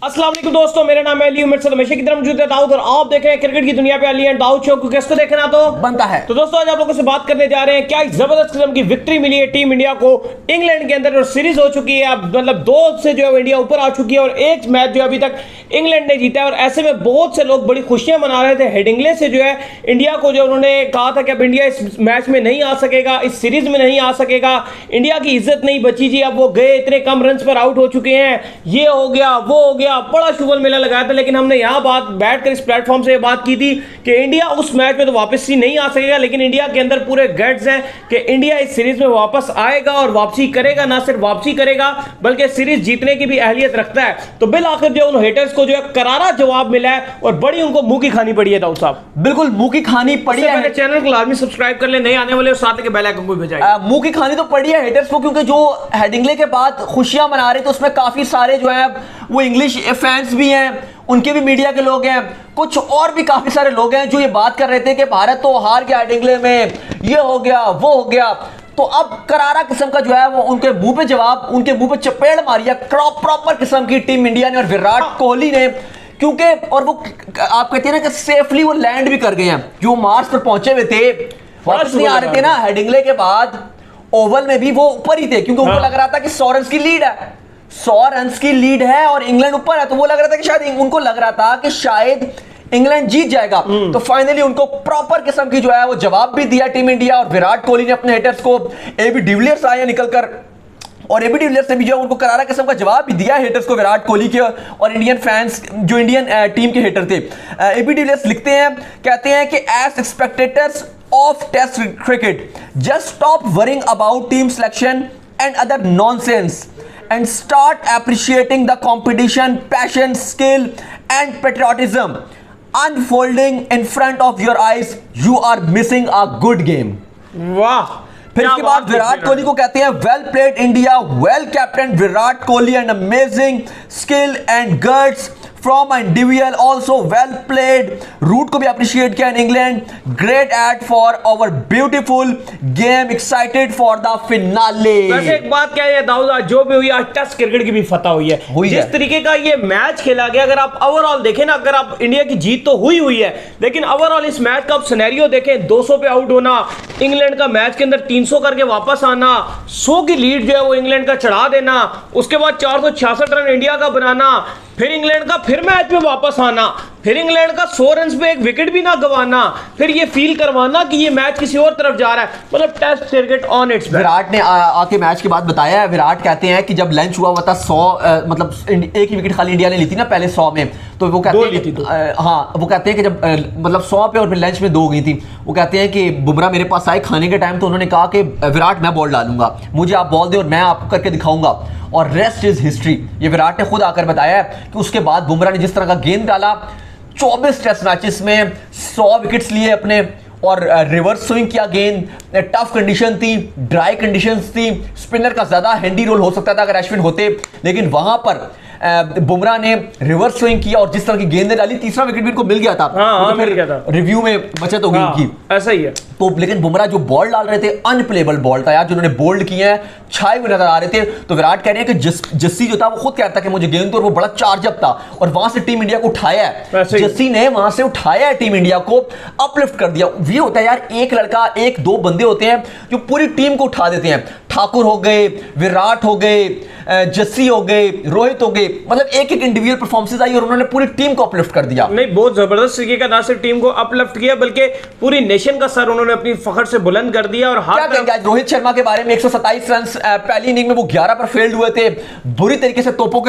अस्सलाम वालेकुम दोस्तों, मेरा नाम है अली उमर से हमेशा की तरह मौजूद है दाऊद और आप देख रहे हैं क्रिकेट की दुनिया पे अली एंड दाऊद शो को। किसको देखना तो बनता है। तो दोस्तों आज आप लोगों से बात करने जा रहे हैं क्या जबरदस्त किस्म की विक्ट्री मिली है टीम इंडिया को इंग्लैंड के अंदर और सीरीज हो चुकी है। अब मतलब 2 से जो है इंडिया ऊपर आ चुकी है और एक मैच जो अभी तक इंग्लैंड ने जीता है। और ऐसे में बहुत से लोग बड़ी खुशियां मना रहे थे। हेडिंग्ले से जो है इंडिया को जो उन्होंने कहा था कि अब इंडिया इस मैच में नहीं आ सकेगा, इस सीरीज में नहीं आ सकेगा, इंडिया की इज्जत नहीं बची जी। अब वो गए, इतने कम रन पर आउट हो चुके हैं, ये हो गया वो हो गया, बड़ा शुगर मेला लगाया था। लेकिन हमने यहां बात बैठकर इस प्लेटफॉर्म से बात की थी कि इंडिया उस मैच में तो वापस ही नहीं आ सकेगा, लेकिन इंडिया के अंदर पूरे गट्स हैं कि इंडिया इस सीरीज में वापस आएगा और वापसी करेगा। ना सिर्फ वापसी करेगा बल्कि सीरीज जीतने की भी अहलियत रखता है। तो बिल आखिर जो उन हेटर्स को जो है करारा जवाब मिला है और बड़ी उनको मुंह की खानी पड़ी है दाऊद साहब। बिल्कुल मुंह की खानी पड़ी है। चैनल को लाजमी सब्सक्राइब कर ले, नए आने वाले और साथ के बेल आइकन को भी बजाइए। मुंह की खानी तो पड़ी है हेटर्स को, क्योंकि जो हेडिंग्ले के बाद खुशियां मना रहे थे उसमें काफी सारे जो है वो इंग्लिश फैंस भी हैं, उनके भी मीडिया के लोग हैं, कुछ और भी काफी सारे लोग हैं जो ये बात कर रहे थे कि भारत तो हार गया हेडिंग्ले में, ये हो गया वो हो गया। तो अब करारा किस्म का जो है वो उनके मुंह पे जवाब, उनके मुंह पे चपेड़ मारी है प्रॉपर किस्म की टीम इंडिया ने और विराट कोहली ने। क्योंकि और वो आप कहते हैं ना कि सेफली वो लैंड भी कर गए हैं। जो मार्स पर पहुंचे हुए थे, वापस नहीं आ रहे थे ना हेडिंग्ले के बाद, ओवल में भी वो ऊपर ही थे क्योंकि उनको लग रहा था कि 100 रन की लीड है, 100 रन की लीड है और इंग्लैंड ऊपर है। तो वो लग रहा था कि शायद उनको लग रहा था कि शायद इंग्लैंड जीत जाएगा। तो फाइनली उनको प्रॉपर किस्म की जो है वो जवाब भी दिया टीम इंडिया और विराट कोहली ने अपने हेटर्स को, एबी डिविलियर्स आए निकलकर और एबी डिविलियर्स ने भी जो है उनको करारा किस्म का जवाब भी दिया हेटर्स को, विराट कोहली के और इंडियन फैंस जो इंडियन टीम के हेटर थे। एबी डिविलियर्स लिखते हैं, कहते हैं कि as spectators of test cricket just stop worrying about team selection and other nonsense and start appreciating the competition, passion, skill and patriotism unfolding in front of your eyes. You are missing a good game. वाह। फिर इसके बाद विराट कोहली को कहते हैं well played India, well captain Virat Kohli and amazing skill and guts from individual, also well played. Root को भी appreciate किया in England, great ad for our beautiful game, excited for the finale. वैसे एक बात क्या है दाऊद, जो भी हुई आज टेस्ट क्रिकेट की भी फतह हुई है। जिस तरीके का ये मैच खेला गया, अगर आप ओवरऑल देखें ना, अगर आप इंडिया की जीत तो हुई है, लेकिन ओवरऑल इस मैच का आप सिनेरियो देखें, 200 पे आउट होना, इंग्लैंड का मैच के अंदर 300 करके वापस आना, 100 की लीड जो है वो इंग्लैंड का चढ़ा देना, उसके बाद 466 रन इंडिया का बनाना, फिर इंग्लैंड का फिर मैच में वापस आना, फिर इंग्लैंड का 100 रन पे एक विकेट भी ना गंवाना, फिर ये फील करवाना कि ये मैच किसी और तरफ जा रहा है। मतलब test cricket on its. Virat ने आके मैच के बाद बताया है, विराट कहते हैं कि जब लंच हुआ था 100 मतलब एक ही विकेट खाली इंडिया ने ली थी ना पहले 100 में, तो वो कहते हैं हाँ, वो कहते हैं कि जब मतलब 100 पे और फिर लंच में 2 गई थी, वो कहते हैं कि बुमराह मेरे पास आए खाने के टाइम तो उन्होंने कहा कि विराट मैं बॉल डालूंगा, मुझे आप बॉल दे और मैं आपको करके दिखाऊंगा और रेस्ट इज हिस्ट्री। ये विराट ने खुद आकर बताया है कि उसके बाद बुमराह ने जिस तरह का गेंद डाला, 24 टेस्ट मैचेस में 100 विकेट्स लिए अपने और रिवर्स स्विंग किया गेंद, टफ कंडीशन थी, ड्राई कंडीशंस थी, स्पिनर का ज्यादा हैंडी रोल हो सकता था अगर अश्विन होते, लेकिन वहां पर बुमराह ने रिवर्स स्विंग किया और जिस तरह की गेंद डाली, तीसरा विकेट भी इनको मिल गया था। हाँ, तो फिर रिव्यू में बचत हो गई उनकी, ऐसा ही है। तो लेकिन बुमराह जो बॉल डाल रहे थे अनप्लेबल बॉल था यार, जिन्होंने बोल्ड किए हैं, छाए हुए नजर आ रहे थे। तो विराट कह रहे हैं कि जस्सी जो था वो खुद कहता कि मुझे गेंद तो, और वो बड़ा चार्ज अप था और वहां से टीम इंडिया को उठाया है, जस्सी ने वहां से उठाया है टीम इंडिया को, अपलिफ्ट कर दिया। ये होता है यार, एक लड़का, 1-2 बंदे होते हैं जो पूरी टीम को उठा देते हैं। ठाकुर हो गए, विराट हो गए, जस्सी हो गए, रोहित हो गए, मतलब एक इंडिविजुअल परफॉर्मेंस आई और उन्होंने पूरी टीम को अपलिफ्ट कर दिया। नहीं, बहुत जबरदस्त तरीके का ना सिर्फ टीम को अपलिफ्ट किया बल्कि पूरी नेशन का सर उन्होंने अपनी फखर से बुलंद कर दिया। और क्या कहेंगे आज रोहित शर्मा के बारे में? 127 रन पहली इनिंग में वो 11 पर फेल्ड हुए थे, बुरी तरीके से तोपों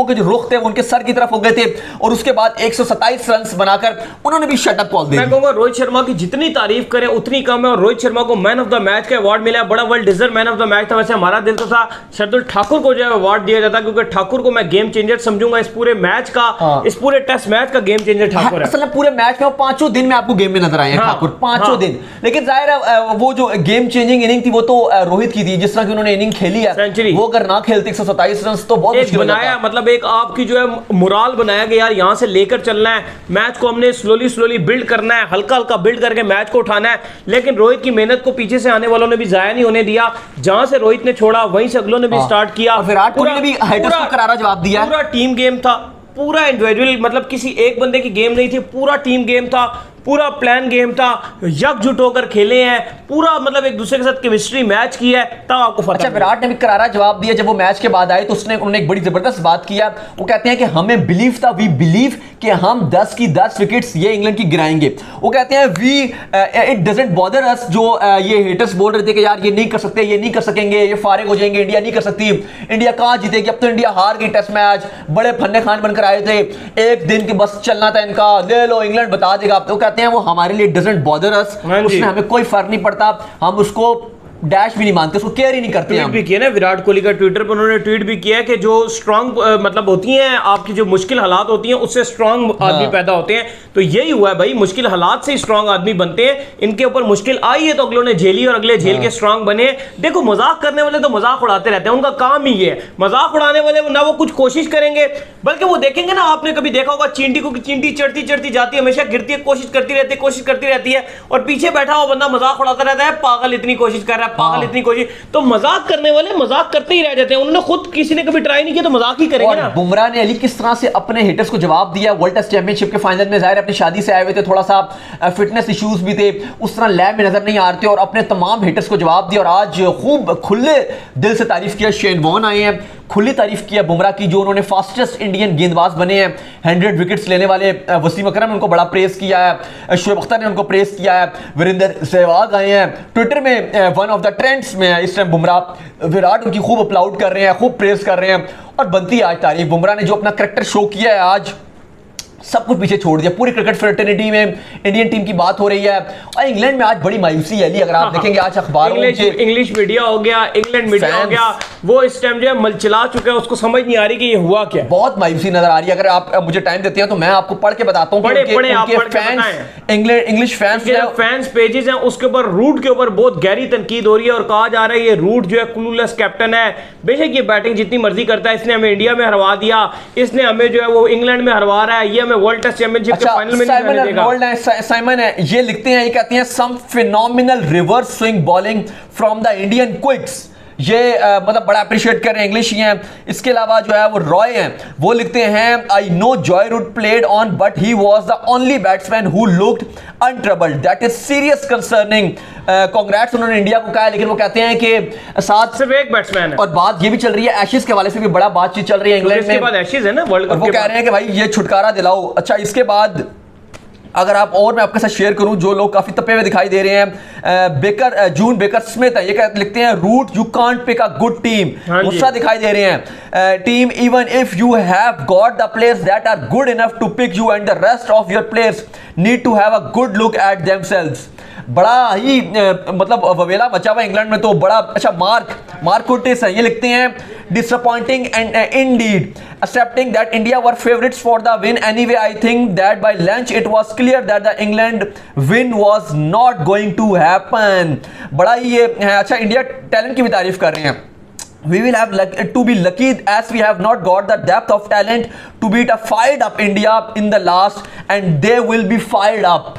के जो रुख थे उनके सर की तरफ हो गए थे और उसके बाद 127 रन बनाकर उन्होंने भी शट अप कॉल दी। मैं कहूंगा रोहित शर्मा की जितनी तारीफ करें उतनी कम है और रोहित शर्मा को मैन ऑफ द मैच का अवार्ड मिला, बड़ा well deserve man of the match था। वैसे हमारा दिल तो था शार्दुल ठाकुर को जो है अवार्ड दिया जाता, क्योंकि ठाकुर को मैं गेम चेंजर समझूंगा इस पूरे मैच का, इस पूरे टेस्ट मैच का गेम चेंजर ठाकुर है। असल में पूरे मैच में 5 दिन में आपको गेम में नजर आए हैं ठाकुर, 5 दिन। लेकिन जाहिर है वो जो गेम चेंजिंग इनिंग थी वो तो रोहित की थी, जिस तरह की उन्होंने इनिंग खेली है, सेंचुरी, वो अगर ना खेलते 127 रन तो बहुत मुश्किल बनाया, मतलब एक आपकी जो है मोराल बनाया कि यार यहां से लेकर चलना है मैच को, हमने स्लोली बिल्ड करना है, हल्का हल्का बिल्ड करके मैच को उठाना है। लेकिन रोहित की मेहनत को पीछे से आने वालों ने भी जाया नहीं होने दिया, जहां से रोहित ने छोड़ा वहीं से अगलों ने भी स्टार्ट किया। विराट कोहली ने भी हेटर्स को करारा जवाब दिया है। पूरा टीम गेम था, पूरा इंडिविजुअल, मतलब किसी एक बंदे की गेम नहीं थी, पूरा टीम गेम था, पूरा प्लान गेम था, एकजुट होकर खेले हैं, पूरा मतलब एक दूसरे के साथ केमिस्ट्री मैच की है, तब आपको फर्क। अच्छा, विराट ने भी करारा जवाब दिया जब वो मैच के बाद आए, तो उन्होंने एक बड़ी जबरदस्त बात किया। वो कहते हैं कि हमें बिलीव था, वी बिलीव कि हम 10 की 10 विकेट्स ये इंग्लैंड की गिराएंगे। वो कहते हैं वी इट डजंट बॉदर अस, जो ये हेटर्स बोल रहे थे कि यार ये नहीं कर सकते, ये नहीं कर सकेंगे, ये फारिग हो जाएंगे, इंडिया नहीं कर सकती, इंडिया कहां जीतेगी, अब तो इंडिया हार गई टेस्ट मैच, बड़े फन्ने खान बनकर आए थे, एक दिन की बस चलना था इनका, ले लो इंग्लैंड बता देगा। तो कहते हैं वो हमारे लिए डजंट बॉदर अस, उसमें हमें कोई फर्क नहीं पड़ता, हम उसको डैश भी नहीं मानते, उसको केयर ही नहीं करते। ट्वीट भी किया ना विराट कोहली का, ट्विटर पर उन्होंने ट्वीट भी किया कि जो स्ट्रांग मतलब होती हैं आपकी, जो मुश्किल हालात होती हैं उससे स्ट्रांग आदमी पैदा होते हैं। तो यही हुआ है भाई, मुश्किल हालात से स्ट्रांग आदमी बनते हैं। इनके ऊपर मुश्किल आई है तो अगलों ने झेली और अगले झेल के स्ट्रांग बने। देखो, मजाक करने वाले तो मजाक उड़ाते रहते हैं, उनका काम ही ये है। मजाक उड़ाने वाले ना वो कुछ कोशिश करेंगे, बल्कि वो देखेंगे ना, आपने कभी देखा होगा चींटी को, चींटी चढ़ती चढ़ती जाती है, हमेशा गिरती है, कोशिश करती रहती है, और पीछे बैठा हुआ बंदा मजाक उड़ाता रहता है, पागल इतनी कोशिश कर रहा है, पागल इतनी कोशिश। तो मजाक करने वाले मजाक करते ही रह जाते हैं, उन्होंने खुद किसी ने कभी ट्राई नहीं किया तो मजाक ही करेंगे ना। बुमराह ने अली किस तरह से अपने हिटर्स को जवाब दिया वर्ल्ड टेस्ट चैंपियनशिप के फाइनल में, जाहिर अपनी शादी से आए हुए थे, थोड़ा सा फिटनेस इश्यूज भी थे, उस तरह लैब में नजर नहीं आ रहे थे, और अपने तमाम हिटर्स को जवाब दिया। और आज खूब खुले दिल से तारीफ किया, शेन वॉर्न आए हैं, खुली तारीफ किया बुमराह की, जो उन्होंने फास्टेस्ट इंडियन गेंदबाज बने हैं, 100 विकेट्स लेने वाले। वसीम अकरम ने उनको बड़ा प्रेस किया है, शोएब अख्तर ने उनको प्रेस किया है, वीरेंद्र सहवाग आए हैं ट्विटर में, वन ऑफ द ट्रेंड्स में है इस टाइम बुमराह। विराट उनकी खूब अपलाउड कर रहे हैं, खूब प्रेस कर रहे हैं, और बनती है आज तारीफ। बुमराह ने जो अपना करैक्टर शो किया है आज, सब कुछ पीछे छोड़ दिया। पूरी क्रिकेट फ्रेटर्निटी में इंडियन टीम की बात हो रही है, और इंग्लैंड में आज बड़ी मायूसी है। अगर आप देखेंगे आज अखबारों में, इंग्लिश मीडिया हो गया, इंग्लैंड मीडिया हो गया, वो इस टाइम जो है मलचला चुका है, उसको समझ नहीं आ रही कि ये हुआ क्या। बहुत मायूसी नजर आ रही है। अगर आप मुझे टाइम देते हैं तो मैं आपको पढ़ के बताता हूं कि इंग्लिश फैंस पेजेस हैं, उसके ऊपर रूट के ऊपर बहुत गहरी तनकीद हो रही है, और कहा जा रहा है ये रूट जो है क्लूलेस कैप्टन है। बेशक ये बैटिंग जितनी मर्जी करता है, इसने हमें इंडिया में हरवा दिया, इसने हमें जो है वो इंग्लैंड में हरवा रहा है, ये हमें वर्ल्ड टेस्ट चैंपियनशिप के फाइनल में नहीं जाने देगा। साइमन है, ये लिखते हैं, ये कहते हैं some phenomenal reverse swing bowling from the Indian quicks. ये मतलब बड़ा अप्रिशिएट कर रहे हैं, इंग्लिश ही हैं। इसके अलावा जो है वो रॉय हैं, वो लिखते हैं I know Joe Root played on but he was the only batsman who looked untroubled, that is serious concerning. Congrats उन्होंने इंडिया को कहा है, लेकिन वो कहते हैं कि साथ सिर्फ एक बैट्समैन है। और बात ये भी चल रही है, एशेज के हवाले से भी बड़ा बातचीत चल रही है इंग्लैंड में, इसके बाद एशेज है ना वर्ल्ड कप, वो कह रहे हैं कि भाई ये छुटकारा दिलाओ। अच्छा, इसके बाद अगर आप और मैं आपके साथ शेयर करूं, जो लोग काफी तपे हुए दिखाई दे रहे हैं, जून बेकर स्मिथ है, ये लिखते हैं Root you can't pick a good team, गुस्सा दिखाई दे रहे हैं। Team even if you have got the players that are good enough to pick you and the rest of your players need to have a good look at themselves. बड़ा ही मतलब ववेला मचा हुआ इंग्लैंड में तो बड़ा। अच्छा, मार्क कोटिस है, ये लिखते हैं disappointing and indeed accepting that India were favorites for the win anyway. I think that by lunch it was clear that the England win was not going to happen. बड़ा ही ये है। अच्छा, India talent की भी तारीफ कर रहे हैं। We will have to be lucky as we have not got the depth of talent to beat a fired up India in the last, and they will be fired up.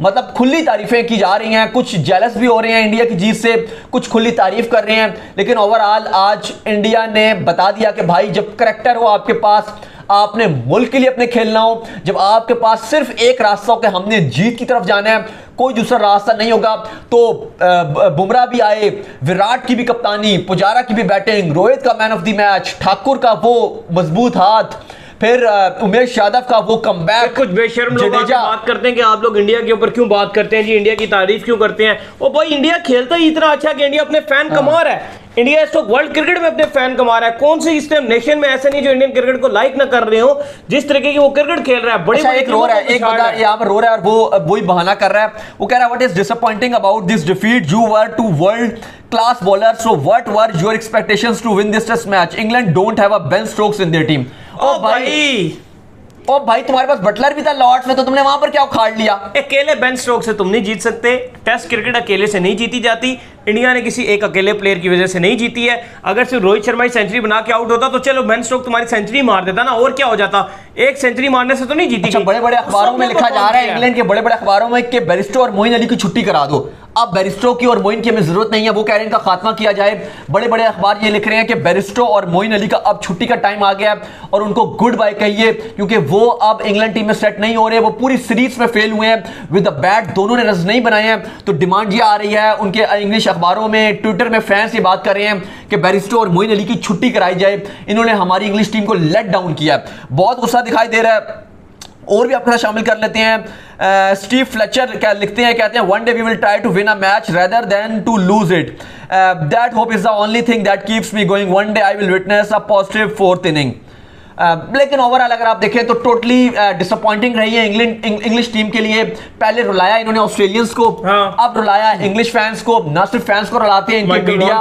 मतलब खुली तारीफें की जा रही हैं, कुछ जेलस भी हो रहे हैं इंडिया की जीत से, कुछ खुली तारीफ कर रहे हैं, लेकिन ओवरऑल आज इंडिया ने बता दिया कि भाई जब करैक्टर हो आपके पास, आपने मुल्क के लिए अपने खेलना हो, जब आपके पास सिर्फ एक रास्ता हो कि हमने जीत की तरफ जाना है, कोई दूसरा रास्ता नहीं होगा, तो बुमराह भी आए, विराट की भी कप्तानी, पुजारा की भी बैटिंग, रोहित का man of the match, Thakur का वो मजबूत हाथ, फिर उमेश यादव का वो कमबैक। कुछ बेशर्म लोग बात करते हैं कि आप लोग इंडिया के ऊपर क्यों बात करते हैं जी, इंडिया की तारीफ क्यों करते हैं। ओ भाई, इंडिया खेलता ही इतना अच्छा कि इंडिया अपने फैन कमा रहा है। इंडिया इस वक्त वर्ल्ड क्रिकेट में अपने फैन कमा रहा है। कौन से इस टाइम नेशन में ऐसा नहीं जो इंडियन क्रिकेट को लाइक ना कर रहे हो, जिस तरीके की वो क्रिकेट खेल रहा है। बड़ी एक रो रहा है, एक बंदा यहाँ पर रो रहा है और वो ही बहाना कर रहा है। वो कह रहा है what is disappointing about this defeat, you were two world class bowler, so what were your expectations to win this test match, England don't have a Ben Stokes in their team. ओ भाई तुम्हारे पास Buttler भी था Lord's में, तो तुमने वहां पर क्या उखाड़ लिया? अकेले बेन स्टोक्स से तुम नहीं जीत सकते। टेस्ट क्रिकेट अकेले से नहीं जीती जाती। इंडिया ने किसी एक अकेले प्लेयर की वजह से नहीं जीती है। अगर सिर्फ रोहित शर्मा ही सेंचुरी बना के आउट होता तो चलो बेन स्टोक्स तुम्हारी सेंचुरी मार देता ना, और क्या हो जाता। एक सेंचुरी मारने से तो नहीं जीती। अच्छा, बड़े बड़े अखबारों में लिखा जा रहा है, इंग्लैंड के बड़े बड़े अखबारों में कि बेरिस्टो और मोइन अली की छुट्टी करा दो। अब बैरिस्टो की और मोइन की हमें जरूरत नहीं है, वो कह रहे हैं इनका खात्मा किया जाए। बड़े बड़े अखबार ये लिख रहे हैं कि बैरिस्टो और मोइन अली का अब छुट्टी का टाइम आ गया है और उनको गुड बाय कहिए, क्योंकि वो अब इंग्लैंड टीम में सेट नहीं हो रहे, वो पूरी सीरीज में फेल हुए हैं विद द बैट, दोनों ने रन नहीं बनाए हैं। तो डिमांड ये आ रही है उनके इंग्लिश अखबारों में, ट्विटर में फैंस ये बात कर रहे हैं कि बैरिस्टो और मोइन अली की छुट्टी कराई जाए, इन्होंने हमारी इंग्लिश टीम को लेट डाउन किया। बहुत गुस्सा दिखाई दे रहा है। और भी अपने साथ शामिल कर लेते हैं। स्टीव फ्लेचर क्या लिखते हैं, कहते हैं one day we will try to win a match rather than to lose it, that hope is the only thing that keeps me going, one day I will witness a positive fourth inning. लेकिन overall अगर आप देखें तो totally disappointing रही है English team के लिए। पहले रुलाया इन्होंने ऑस्ट्रेलियंस को, अब रुलाया इंग्लिश फैंस को, ना सिर्फ फैंस को रुलाते हैं इनकी मीडिया,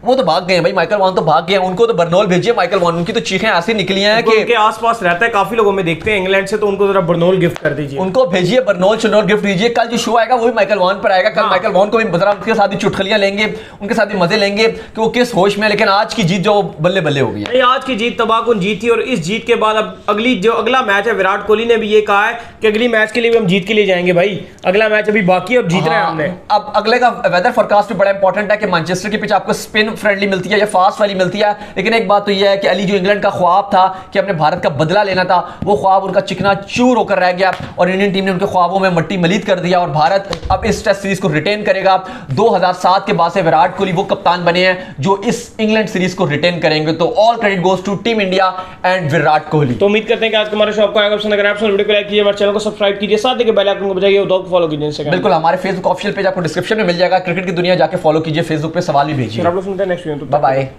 वो तो भाग गए हैं भाई, माइकल वॉन तो भाग गए हैं, उनको तो बर्नौल भेजिए माइकल वॉन, उनकी तो चीखें ऐसी निकली हैं कि उनके आसपास रहता है, काफी लोगों में देखते हैं इंग्लैंड से, तो उनको जरा बर्नौल गिफ्ट कर दीजिए, उनको भेजिए बर्नौल शर्नौल गिफ्ट दीजिए। कल जो शो आएगा वो भी माइकल वॉन पर आएगा, कल माइकल वॉन को भी जरा उनके साथ ही चुटकुलियां लेंगे, उनके साथ ही मजे लेंगे कि वो किस होश में। लेकिन आज की जीत जो बल्ले बल्ले हो गई है, आज की जीत तबाहकुन जीत थी, और इस जीत के बाद अब अगला मैच है, विराट कोहली ने भी ये कहा है कि अगली मैच के लिए भी हम जीत के लिए जाएंगे भाई, अगला मैच अभी बाकी है, अब जीतना है हमने। अब अगले का वेदर फोरकास्ट भी बड़ा इंपॉर्टेंट है कि मैनचेस्टर की पिच आपको स्पिन फ्रेंडली मिलती है या फास्ट वाली मिलती है। लेकिन एक बात तो यह है कि अली जो इंग्लैंड का ख्वाब था कि अपने भारत का बदला लेना था, वो ख्वाब उनका चिकना चूर होकर रह गया और इंडियन टीम ने उनके ख्वाबों में मट्टी मलीद कर दिया। और भारत अब इस टेस्ट सीरीज को रिटेन करेगा। 2007 के बाद से विराट कोहली वो कप्तान बने हैं जो इस इंग्लैंड सीरीज को रिटेन करेंगे। तो all credit goes to team India and Virat Kohli. तो उम्मीद करते हैं कि आज का हमारा शो आपको आएगा पसंद। अगर आप वीडियो को लाइक कीजिए, हमारे चैनल को सब्सक्राइब कीजिए, साथ ही बेल आइकन को बजाइए और दो फॉलो कीजिए इंस्टाग्राम। बिल्कुल, हमारे फेसबुक ऑफिशियल पेज आपको डिस्क्रिप्शन में मिल जाएगा। क्रिकेट की दुनिया जाके फॉलो कीजिए, फेसबुक पे सवाल भी भेजिए। आप लोग सुनते हैं नेक्स्ट वीडियो। Bye bye.